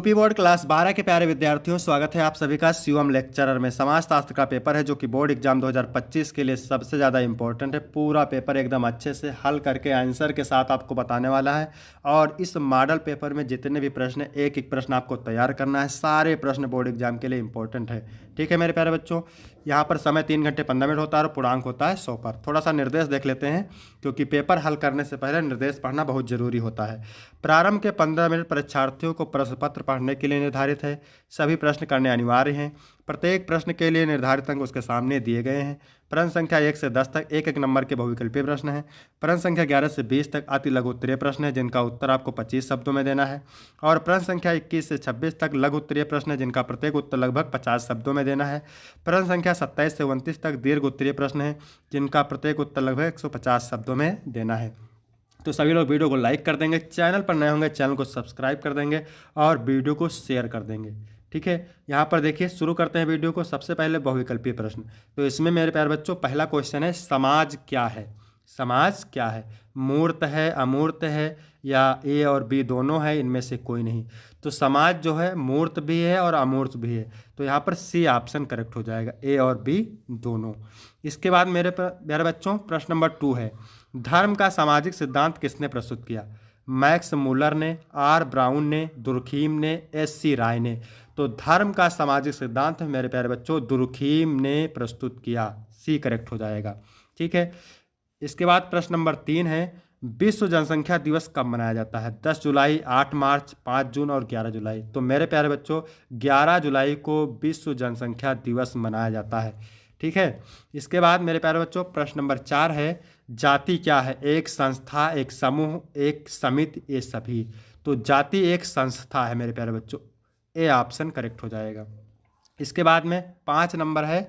UP board class 12 के प्यारे विद्यार्थियों, स्वागत है आप सभी का शिवम लेक्चरर में। समाजशास्त्र का पेपर है जो कि बोर्ड एग्जाम 2025 के लिए सबसे ज़्यादा इंपॉर्टेंट है। पूरा पेपर एकदम अच्छे से हल करके आंसर के साथ आपको बताने वाला है। और इस मॉडल पेपर में जितने भी प्रश्न, एक एक प्रश्न आपको तैयार करना है। सारे प्रश्न बोर्ड एग्जाम के लिए इंपॉर्टेंट है। ठीक है मेरे प्यारे बच्चों, यहाँ पर समय 3 घंटे 15 मिनट होता है और पूर्णांक होता है 100 पर। थोड़ा सा निर्देश देख लेते हैं, क्योंकि पेपर हल करने से पहले निर्देश पढ़ना बहुत जरूरी होता है। प्रारंभ के 15 मिनट परीक्षार्थियों को प्रश्न पत्र पढ़ने के लिए निर्धारित है। सभी प्रश्न करने अनिवार्य हैं। प्रत्येक प्रश्न के लिए निर्धारित अंक उसके सामने दिए गए हैं। प्रश्न संख्या 1 से 10 तक एक एक नंबर के बहुविकल्पीय प्रश्न हैं। प्रश्न संख्या 11 से 20 तक अति लघु उत्तरीय प्रश्न है, जिनका उत्तर आपको 25 शब्दों में देना है। और प्रश्न संख्या 21 से 26 तक लघु उत्तरीय प्रश्न है, जिनका प्रत्येक उत्तर लगभग 50 शब्दों में देना है। प्रश्न संख्या 27 से 29 तक दीर्घ उत्तरीय प्रश्न है, जिनका प्रत्येक उत्तर लगभग 150 शब्दों में देना है। तो सभी लोग वीडियो को लाइक कर देंगे, चैनल पर नए होंगे चैनल को सब्सक्राइब कर देंगे और वीडियो को शेयर कर देंगे। ठीक है, यहाँ पर देखिए शुरू करते हैं वीडियो को। सबसे पहले बहुविकल्पीय प्रश्न। तो इसमें मेरे प्यारे बच्चों पहला क्वेश्चन है, समाज क्या है? समाज क्या है? मूर्त है, अमूर्त है, या ए और बी दोनों है, इनमें से कोई नहीं। तो समाज जो है मूर्त भी है और अमूर्त भी है। तो यहाँ पर सी ऑप्शन करेक्ट हो जाएगा, ए और बी दोनों। इसके बाद मेरे प्यारे बच्चों प्रश्न नंबर 2 है, धर्म का सामाजिक सिद्धांत किसने प्रस्तुत किया? मैक्स मुलर ने, आर ब्राउन ने, दुर्खीम ने, एस सी राय ने। तो धर्म का सामाजिक सिद्धांत मेरे प्यारे बच्चों दुर्खीम ने प्रस्तुत किया, सी करेक्ट हो जाएगा। ठीक है, इसके बाद प्रश्न नंबर 3 है, विश्व जनसंख्या दिवस कब मनाया जाता है? 10 जुलाई, 8 मार्च, 5 जून और 11 जुलाई। तो मेरे प्यारे बच्चों 11 जुलाई को विश्व जनसंख्या दिवस मनाया जाता है। ठीक है, इसके बाद मेरे प्यारे बच्चों प्रश्न नंबर 4 है, जाति क्या है? एक संस्था, एक समूह, एक समिति, ये सभी। तो जाति एक संस्था है मेरे प्यारे बच्चों, ए ऑप्शन करेक्ट हो जाएगा। इसके बाद में 5 नंबर है,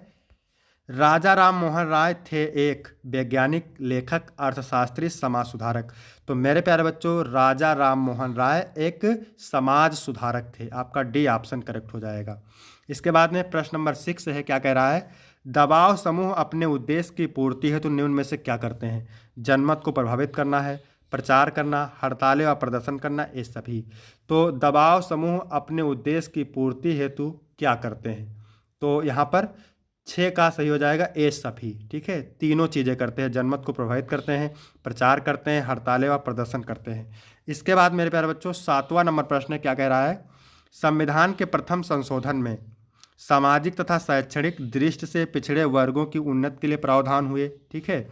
राजा राम मोहन राय थे एक वैज्ञानिक, लेखक, अर्थशास्त्री, समाज सुधारक। तो मेरे प्यारे बच्चों राजा राम मोहन राय एक समाज सुधारक थे, आपका डी ऑप्शन करेक्ट हो जाएगा। इसके बाद में प्रश्न नंबर 6 है, क्या कह रहा है? दबाव समूह अपने उद्देश्य की पूर्ति हेतु निम्न में से क्या करते हैं? जनमत को प्रभावित करना है, प्रचार करना, हड़तालें और प्रदर्शन करना, ये सभी। तो दबाव समूह अपने उद्देश्य की पूर्ति हेतु क्या करते हैं? तो यहाँ पर 6 का सही हो जाएगा, ए सभी। ठीक है, तीनों चीज़ें करते हैं, जनमत को प्रभावित करते हैं, प्रचार करते हैं, हड़तालें और प्रदर्शन करते हैं। इसके बाद मेरे प्यारे बच्चों 7वां नंबर प्रश्न है, क्या कह रहा है? संविधान के प्रथम संशोधन में सामाजिक तथा शैक्षणिक दृष्टि से पिछड़े वर्गों की उन्नति के लिए प्रावधान हुए। ठीक है,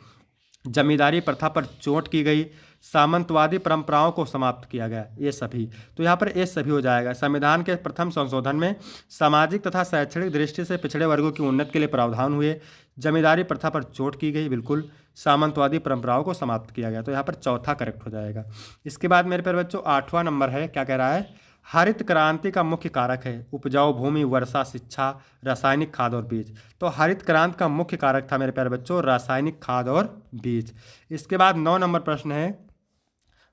जमींदारी प्रथा पर चोट की गई, सामंतवादी परंपराओं को समाप्त किया गया, ये सभी। तो यहाँ पर ये सभी हो जाएगा। संविधान के प्रथम संशोधन में सामाजिक तथा शैक्षणिक दृष्टि से पिछड़े वर्गों की उन्नति के लिए प्रावधान हुए, जमींदारी प्रथा पर चोट की गई, बिल्कुल, सामंतवादी परंपराओं को समाप्त किया गया। तो यहाँ पर चौथा करेक्ट हो जाएगा। इसके बाद मेरे प्यारे बच्चों 8वां नंबर है, क्या कह रहा है? हरित क्रांति का मुख्य कारक है उपजाऊ भूमि, वर्षा, शिक्षा, रासायनिक खाद और बीज। तो हरित क्रांति का मुख्य कारक था मेरे प्यारे बच्चों रासायनिक खाद और बीज। इसके बाद 9 नंबर प्रश्न है,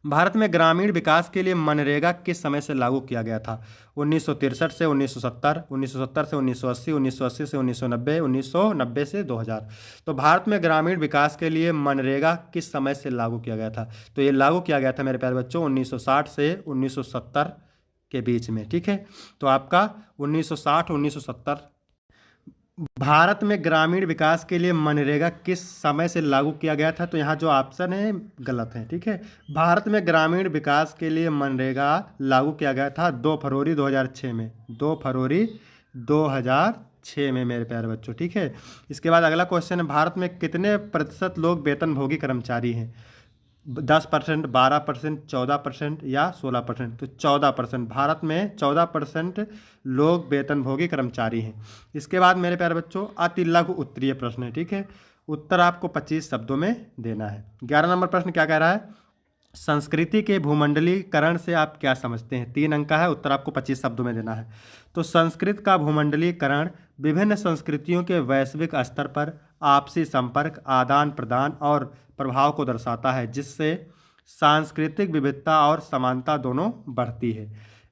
भारत में ग्रामीण विकास के लिए मनरेगा किस समय से लागू किया गया था? 1963 से 1970, 1970 से 1980, 1980 से 1990, 1990 से 2000। तो भारत में ग्रामीण विकास के लिए मनरेगा किस समय से लागू किया गया था? तो ये लागू किया गया था मेरे प्यारे बच्चों 1960 से 1970 के बीच में। ठीक है, तो आपका 1960-1970 भारत में ग्रामीण विकास के लिए मनरेगा किस समय से लागू किया गया था? तो यहाँ जो ऑप्शन है गलत है। ठीक है, भारत में ग्रामीण विकास के लिए मनरेगा लागू किया गया था 2 फरवरी 2006 में, 2 फरवरी 2006 में मेरे प्यारे बच्चों। ठीक है, इसके बाद अगला क्वेश्चन है, भारत में कितने प्रतिशत लोग वेतनभोगी कर्मचारी हैं? 10%, 12%, 14% या 16%। तो 14%, भारत में 14% लोग वेतनभोगी कर्मचारी हैं। इसके बाद मेरे प्यारे बच्चों अति लघु उत्तरीय प्रश्न है। ठीक है, उत्तर आपको 25 शब्दों में देना है। 11 नंबर प्रश्न क्या कह रहा है? संस्कृति के भूमंडलीकरण से आप क्या समझते हैं? 3 अंक का है, उत्तर आपको 25 शब्दों में देना है। तो संस्कृत का भूमंडलीकरण विभिन्न संस्कृतियों के वैश्विक स्तर पर आपसी संपर्क, आदान प्रदान और प्रभाव को दर्शाता है, जिससे सांस्कृतिक विविधता और समानता दोनों बढ़ती है।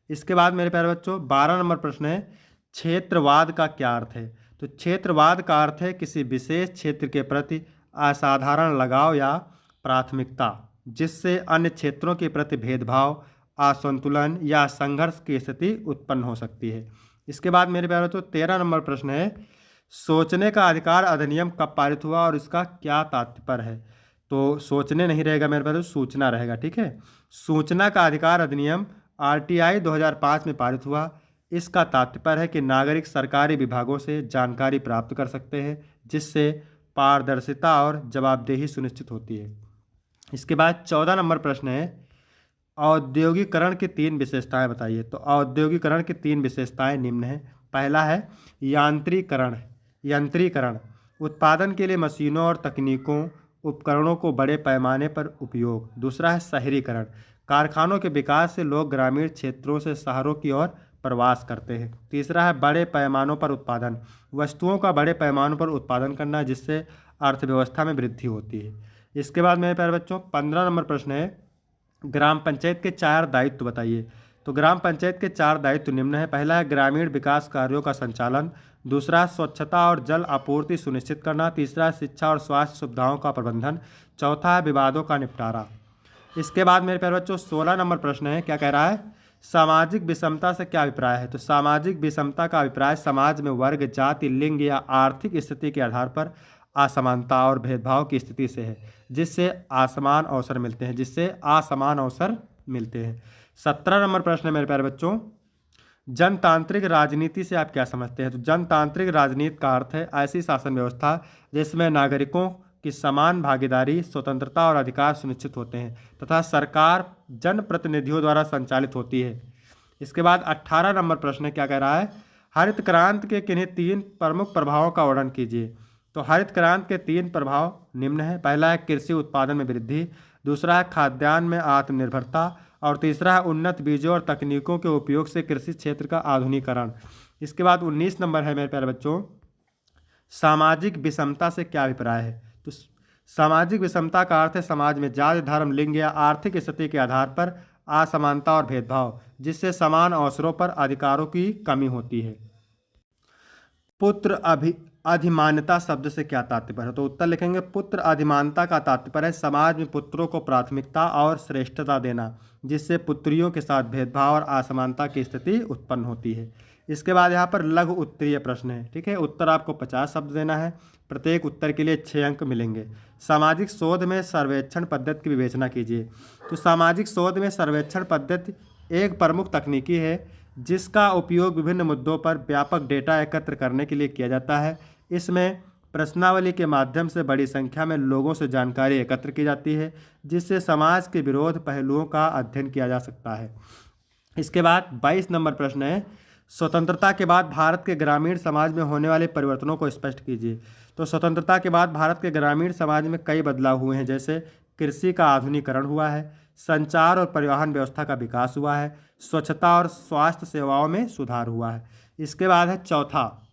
इसके बाद मेरे प्यारे बच्चों 12 नंबर प्रश्न है, क्षेत्रवाद का क्या अर्थ है? तो क्षेत्रवाद का अर्थ है किसी विशेष क्षेत्र के प्रति असाधारण लगाव या प्राथमिकता, जिससे अन्य क्षेत्रों के प्रति भेदभाव असंतुलन या संघर्ष की स्थिति उत्पन्न हो सकती है। इसके बाद मेरे प्यारे तो 13 नंबर प्रश्न है, सोचने का अधिकार अधिनियम कब पारित हुआ और इसका क्या तात्पर्य है। तो सोचने नहीं रहेगा मेरे प्यारे, सूचना रहेगा। ठीक है, सूचना का अधिकार अधिनियम आरटीआई 2005 में पारित हुआ। इसका तात्पर्य है कि नागरिक सरकारी विभागों से जानकारी प्राप्त कर सकते हैं, जिससे पारदर्शिता और जवाबदेही सुनिश्चित होती है। इसके बाद 14 नंबर प्रश्न है, औद्योगिकरण की 3 विशेषताएं बताइए। तो औद्योगिकरण की 3 विशेषताएं निम्न हैं। पहला है यंत्रीकरण, उत्पादन के लिए मशीनों और तकनीकों उपकरणों को बड़े पैमाने पर उपयोग। दूसरा है शहरीकरण, कारखानों के विकास से लोग ग्रामीण क्षेत्रों से शहरों की ओर प्रवास करते हैं। तीसरा है बड़े पैमानों पर उत्पादन, वस्तुओं का बड़े पैमानों पर उत्पादन करना, जिससे अर्थव्यवस्था में वृद्धि होती है। इसके बाद मेरे प्यारे बच्चों 15 नंबर प्रश्न है, ग्राम पंचायत के 4 दायित्व बताइए। तो ग्राम पंचायत के 4 दायित्व निम्न है। पहला है ग्रामीण विकास कार्यों का संचालन। दूसरा स्वच्छता और जल आपूर्ति सुनिश्चित करना। तीसरा शिक्षा और स्वास्थ्य सुविधाओं का प्रबंधन। चौथा है विवादों का निपटारा। इसके बाद मेरे प्यारे बच्चों 16 नंबर प्रश्न है, क्या कह रहा है, सामाजिक विषमता से क्या अभिप्राय है। तो सामाजिक विषमता का अभिप्राय समाज में वर्ग, जाति, लिंग या आर्थिक स्थिति के आधार पर असमानता और भेदभाव की स्थिति से है, जिससे असमान अवसर मिलते हैं। 17 नंबर प्रश्न है मेरे प्यारे बच्चों, जनतांत्रिक राजनीति से आप क्या समझते हैं। तो जनतांत्रिक राजनीति का अर्थ है ऐसी शासन व्यवस्था जिसमें नागरिकों की समान भागीदारी, स्वतंत्रता और अधिकार सुनिश्चित होते हैं तथा सरकार जनप्रतिनिधियों द्वारा संचालित होती है। इसके बाद 18 नंबर प्रश्न है, क्या कह रहा है, हरित क्रांति के किन्हीं 3 प्रमुख प्रभावों का वर्णन कीजिए। तो हरित क्रांति के 3 प्रभाव निम्न है। पहला है कृषि उत्पादन में वृद्धि। दूसरा है खाद्यान्न में आत्मनिर्भरता। और तीसरा है उन्नत बीजों और तकनीकों के उपयोग से कृषि क्षेत्र का आधुनिकीकरण। इसके बाद 19 नंबर है मेरे प्यारे बच्चों, सामाजिक विषमता से क्या अभिप्राय है। तो सामाजिक विषमता का अर्थ है समाज में जाति, धर्म, लिंग या आर्थिक स्थिति के आधार पर असमानता और भेदभाव, जिससे समान अवसरों पर अधिकारों की कमी होती है। पुत्र अधिमान्यता शब्द से क्या तात्पर्य है। तो उत्तर लिखेंगे, पुत्र अधिमानता का तात्पर्य है समाज में पुत्रों को प्राथमिकता और श्रेष्ठता देना, जिससे पुत्रियों के साथ भेदभाव और असमानता की स्थिति उत्पन्न होती है। इसके बाद यहाँ पर लघु उत्तरीय प्रश्न है। ठीक है, उत्तर आपको 50 शब्द देना है। प्रत्येक उत्तर के लिए 6 अंक मिलेंगे। सामाजिक शोध में सर्वेक्षण पद्धति की विवेचना कीजिए। तो सामाजिक शोध में सर्वेक्षण पद्धति एक प्रमुख तकनीकी है जिसका उपयोग विभिन्न मुद्दों पर व्यापक डेटा एकत्र करने के लिए किया जाता है। इसमें प्रश्नावली के माध्यम से बड़ी संख्या में लोगों से जानकारी एकत्र की जाती है, जिससे समाज के विरोध पहलुओं का अध्ययन किया जा सकता है। इसके बाद 22 नंबर प्रश्न है, स्वतंत्रता के बाद भारत के ग्रामीण समाज में होने वाले परिवर्तनों को स्पष्ट कीजिए। तो स्वतंत्रता के बाद भारत के ग्रामीण समाज में कई बदलाव हुए हैं, जैसे कृषि का आधुनिकीकरण हुआ है, संचार और परिवहन व्यवस्था का विकास हुआ है, स्वच्छता और स्वास्थ्य सेवाओं में सुधार हुआ है। इसके बाद है चौथा,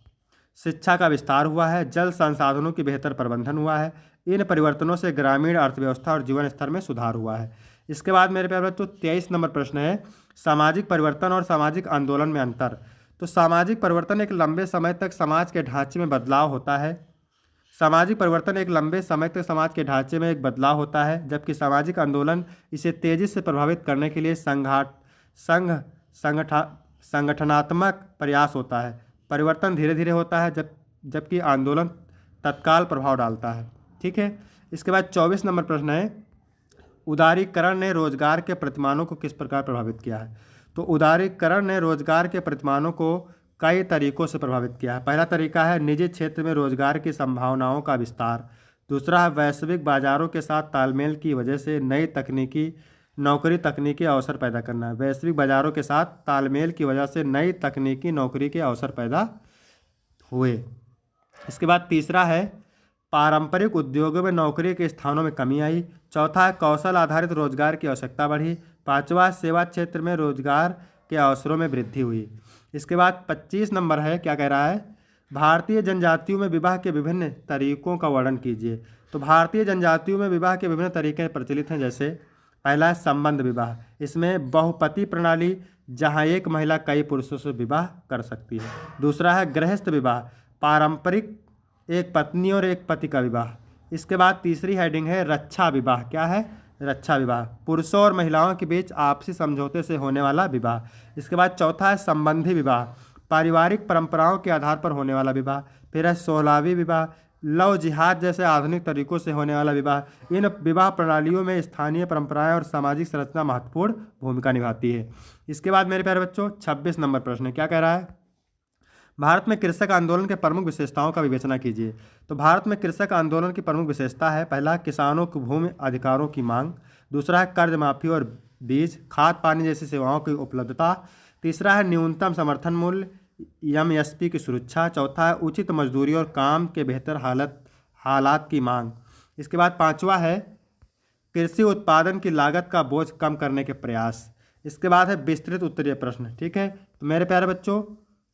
शिक्षा का विस्तार हुआ है, जल संसाधनों की बेहतर प्रबंधन हुआ है। इन परिवर्तनों से ग्रामीण अर्थव्यवस्था और जीवन स्तर में सुधार हुआ है। इसके बाद मेरे प्यारे बच्चों 23 नंबर प्रश्न है, सामाजिक परिवर्तन और सामाजिक आंदोलन में अंतर। तो सामाजिक परिवर्तन एक लंबे समय तक समाज के ढांचे में बदलाव होता है। सामाजिक परिवर्तन एक लंबे समय तक समाज के ढांचे में एक बदलाव होता है, जबकि सामाजिक आंदोलन इसे तेजी से प्रभावित करने के लिए संगठनात्मक प्रयास होता है। परिवर्तन धीरे धीरे होता है जबकि आंदोलन तत्काल प्रभाव डालता है। ठीक है, इसके बाद 24 नंबर प्रश्न है, उदारीकरण ने रोजगार के प्रतिमानों को किस प्रकार प्रभावित किया है। तो उदारीकरण ने रोजगार के प्रतिमानों को कई तरीकों से प्रभावित किया है। पहला तरीका है निजी क्षेत्र में रोजगार की संभावनाओं का विस्तार। दूसरा है वैश्विक बाजारों के साथ तालमेल की वजह से नई तकनीकी अवसर पैदा करना। वैश्विक बाजारों के साथ तालमेल की वजह से नई तकनीकी नौकरी के अवसर पैदा हुए। इसके बाद तीसरा है पारंपरिक उद्योगों में नौकरी के स्थानों में कमी आई। चौथा है कौशल आधारित रोजगार की आवश्यकता बढ़ी। पांचवा, सेवा क्षेत्र में रोजगार के अवसरों में वृद्धि हुई। इसके बाद 25 नंबर है, क्या कह रहा है, भारतीय जनजातियों में विवाह के विभिन्न तरीकों का वर्णन कीजिए। तो भारतीय जनजातियों में विवाह के विभिन्न तरीके प्रचलित हैं, जैसे पहला है संबंध विवाह। इसमें बहुपति प्रणाली, जहां एक महिला कई पुरुषों से विवाह कर सकती है। दूसरा है गृहस्थ विवाह, पारंपरिक एक पत्नी और एक पति का विवाह। इसके बाद तीसरी हेडिंग है रक्षा विवाह। क्या है, रक्षा विवाह, पुरुषों और महिलाओं के बीच आपसी समझौते से होने वाला विवाह। इसके बाद चौथा है संबंधी विवाह, पारिवारिक परंपराओं के आधार पर होने वाला विवाह। फिर है सोलहवीं विवाह, लव जिहाद जैसे आधुनिक तरीकों से होने वाला विवाह। इन विवाह प्रणालियों में स्थानीय परंपराएं और सामाजिक संरचना महत्वपूर्ण भूमिका निभाती है। इसके बाद मेरे प्यारे बच्चों 26 नंबर प्रश्न क्या कह रहा है, भारत में कृषक आंदोलन के प्रमुख विशेषताओं का विवेचना कीजिए। तो भारत में कृषक आंदोलन की प्रमुख विशेषता है, पहला किसानों को भूमि अधिकारों की मांग, दूसरा है कर्ज माफी और बीज खाद पानी जैसी सेवाओं की उपलब्धता, तीसरा है न्यूनतम समर्थन मूल्य एमएसपी की सुरक्षा, चौथा है उचित मजदूरी और काम के बेहतर हालात की मांग। इसके बाद पांचवा है कृषि उत्पादन की लागत का बोझ कम करने के प्रयास। इसके बाद है विस्तृत उत्तरीय प्रश्न। ठीक है, तो मेरे प्यारे बच्चों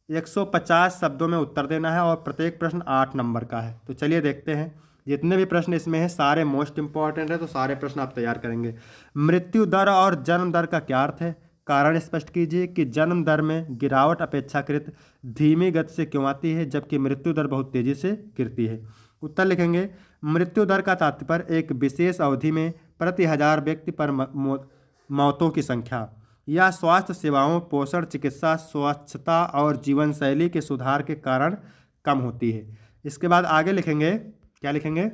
150 शब्दों में उत्तर देना है और प्रत्येक प्रश्न 8 नंबर का है। तो चलिए देखते हैं, जितने भी प्रश्न इसमें हैं सारे मोस्ट इंपॉर्टेंट है, तो सारे प्रश्न आप तैयार करेंगे। मृत्यु दर और जन्म दर का क्या अर्थ है, कारण स्पष्ट कीजिए कि जन्म दर में गिरावट अपेक्षाकृत धीमी गति से क्यों आती है जबकि मृत्यु दर बहुत तेजी से गिरती है। उत्तर लिखेंगे, मृत्यु दर का तात्पर्य एक विशेष अवधि में प्रति 1000 व्यक्ति पर मौतों की संख्या या स्वास्थ्य सेवाओं, पोषण, चिकित्सा, स्वच्छता और जीवन शैली के सुधार के कारण कम होती है। इसके बाद आगे लिखेंगे, क्या लिखेंगे,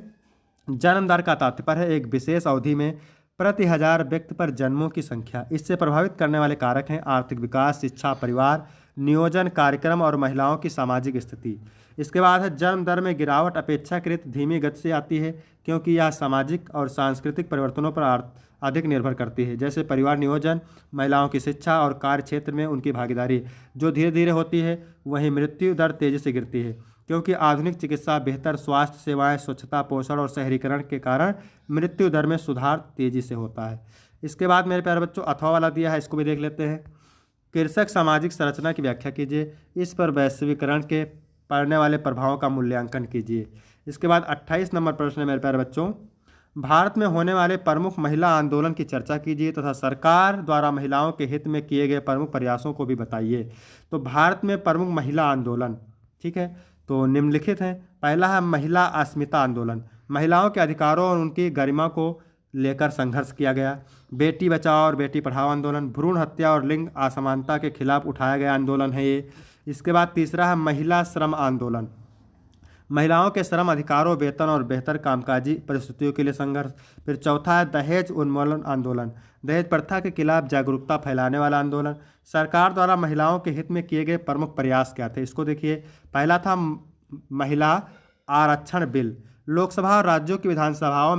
जन्म दर का तात्पर्य है एक विशेष अवधि में प्रति 1000 व्यक्ति पर जन्मों की संख्या। इससे प्रभावित करने वाले कारक हैं आर्थिक विकास, शिक्षा, परिवार नियोजन कार्यक्रम और महिलाओं की सामाजिक स्थिति। इसके बाद है जन्म दर में गिरावट अपेक्षाकृत धीमी गति से आती है क्योंकि यह सामाजिक और सांस्कृतिक परिवर्तनों पर अधिक निर्भर करती है, जैसे परिवार नियोजन, महिलाओं की शिक्षा और कार्य क्षेत्र में उनकी भागीदारी जो धीरे धीरे होती है। वहीं मृत्यु दर तेजी से गिरती है क्योंकि आधुनिक चिकित्सा, बेहतर स्वास्थ्य सेवाएं, स्वच्छता, पोषण और शहरीकरण के कारण मृत्यु दर में सुधार तेजी से होता है। इसके बाद मेरे प्यारे बच्चों अथवा वाला दिया है, इसको भी देख लेते हैं। कृषक सामाजिक संरचना की व्याख्या कीजिए, इस पर वैश्वीकरण के पड़ने वाले प्रभावों का मूल्यांकन कीजिए। इसके बाद 28 नंबर प्रश्न है मेरे प्यारे बच्चों, भारत में होने वाले प्रमुख महिला आंदोलन की चर्चा कीजिए तथा सरकार द्वारा महिलाओं के हित में किए गए प्रमुख प्रयासों को भी बताइए। तो भारत में प्रमुख महिला आंदोलन, ठीक है, तो निम्नलिखित हैं। पहला है महिला अस्मिता आंदोलन, महिलाओं के अधिकारों और उनकी गरिमा को लेकर संघर्ष किया गया। बेटी बचाओ और बेटी पढ़ाओ आंदोलन, भ्रूण हत्या और लिंग असमानता के खिलाफ उठाया गया आंदोलन है ये। इसके बाद तीसरा है महिला श्रम आंदोलन, महिलाओं के श्रम अधिकारों, वेतन और बेहतर कामकाजी परिस्थितियों के लिए संघर्ष। फिर चौथा है दहेज उन्मूलन आंदोलन, दहेज प्रथा के खिलाफ जागरूकता फैलाने वाला आंदोलन। सरकार द्वारा महिलाओं के हित में किए गए प्रमुख प्रयास क्या थे, इसको देखिए। पहला था महिला आरक्षण बिल, लोकसभा और राज्यों की विधानसभाओं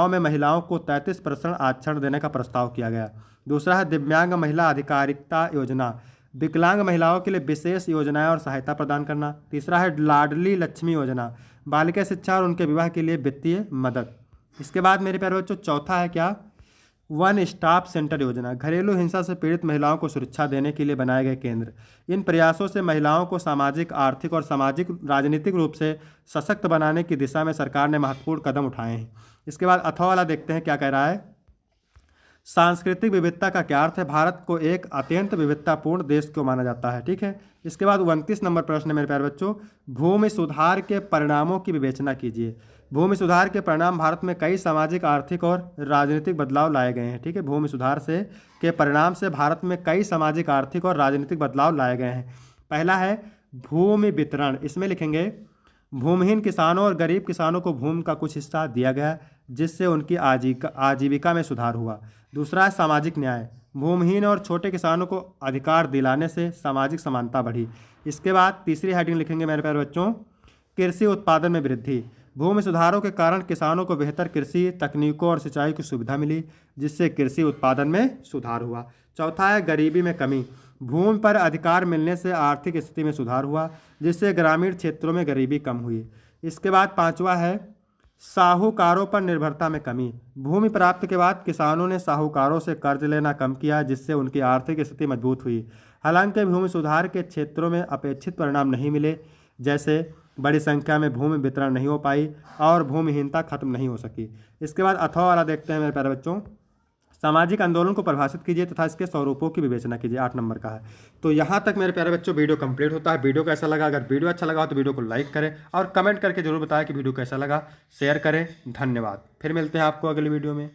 में महिलाओं को 33% आरक्षण देने का प्रस्ताव किया गया। दूसरा है दिव्यांग महिला अधिकारिता योजना, विकलांग महिलाओं के लिए विशेष योजनाएं और सहायता प्रदान करना। तीसरा है लाडली लक्ष्मी योजना, बालिका शिक्षा और उनके विवाह के लिए वित्तीय मदद। इसके बाद मेरे प्यारे बच्चों चौथा है क्या, वन स्टॉप सेंटर योजना, घरेलू हिंसा से पीड़ित महिलाओं को सुरक्षा देने के लिए बनाए गए केंद्र। इन प्रयासों से महिलाओं को सामाजिक, आर्थिक और सामाजिक राजनीतिक रूप से सशक्त बनाने की दिशा में सरकार ने महत्वपूर्ण कदम उठाए हैं। इसके बाद अथवा वाला देखते हैं क्या कह रहा है, सांस्कृतिक विविधता का क्या अर्थ है, भारत को एक अत्यंत विविधतापूर्ण देश को माना जाता है। ठीक है, इसके बाद 29 नंबर प्रश्न है मेरे प्यारे बच्चों, भूमि सुधार के परिणामों की विवेचना कीजिए। भूमि सुधार के परिणाम भारत में कई सामाजिक, आर्थिक और राजनीतिक बदलाव लाए गए हैं। ठीक है, भूमि सुधार के परिणाम से भारत में कई सामाजिक, आर्थिक और राजनीतिक बदलाव लाए गए हैं। पहला है भूमि वितरण, इसमें लिखेंगे भूमिहीन किसानों और गरीब किसानों को भूमि का कुछ हिस्सा दिया गया जिससे उनकी आजीविका में सुधार हुआ। दूसरा है सामाजिक न्याय, भूमिहीन और छोटे किसानों को अधिकार दिलाने से सामाजिक समानता बढ़ी। इसके बाद तीसरी हेडिंग लिखेंगे मेरे प्यारे बच्चों, कृषि उत्पादन में वृद्धि, भूमि सुधारों के कारण किसानों को बेहतर कृषि तकनीकों और सिंचाई की सुविधा मिली जिससे कृषि उत्पादन में सुधार हुआ। चौथा है गरीबी में कमी, भूमि पर अधिकार मिलने से आर्थिक स्थिति में सुधार हुआ जिससे ग्रामीण क्षेत्रों में गरीबी कम हुई। इसके बाद पांचवा है साहूकारों पर निर्भरता में कमी, भूमि प्राप्त के बाद किसानों ने साहूकारों से कर्ज लेना कम किया जिससे उनकी आर्थिक स्थिति मजबूत हुई। हालांकि भूमि सुधार के क्षेत्रों में अपेक्षित परिणाम नहीं मिले, जैसे बड़ी संख्या में भूमि वितरण नहीं हो पाई और भूमिहीनता खत्म नहीं हो सकी। इसके बाद अथवा वाला देखते हैं मेरे प्यारे बच्चों, सामाजिक आंदोलन को परिभाषित कीजिए तथा इसके स्वरूपों की विवेचना कीजिए। 8 नंबर का है। तो यहाँ तक मेरे प्यारे बच्चों वीडियो कंप्लीट होता है। वीडियो कैसा लगा? अगर वीडियो अच्छा लगा हो तो वीडियो को लाइक करें और कमेंट करके जरूर बताएं कि वीडियो कैसा लगा। शेयर करें। धन्यवाद। फिर मिलते हैं आपको अगली वीडियो में।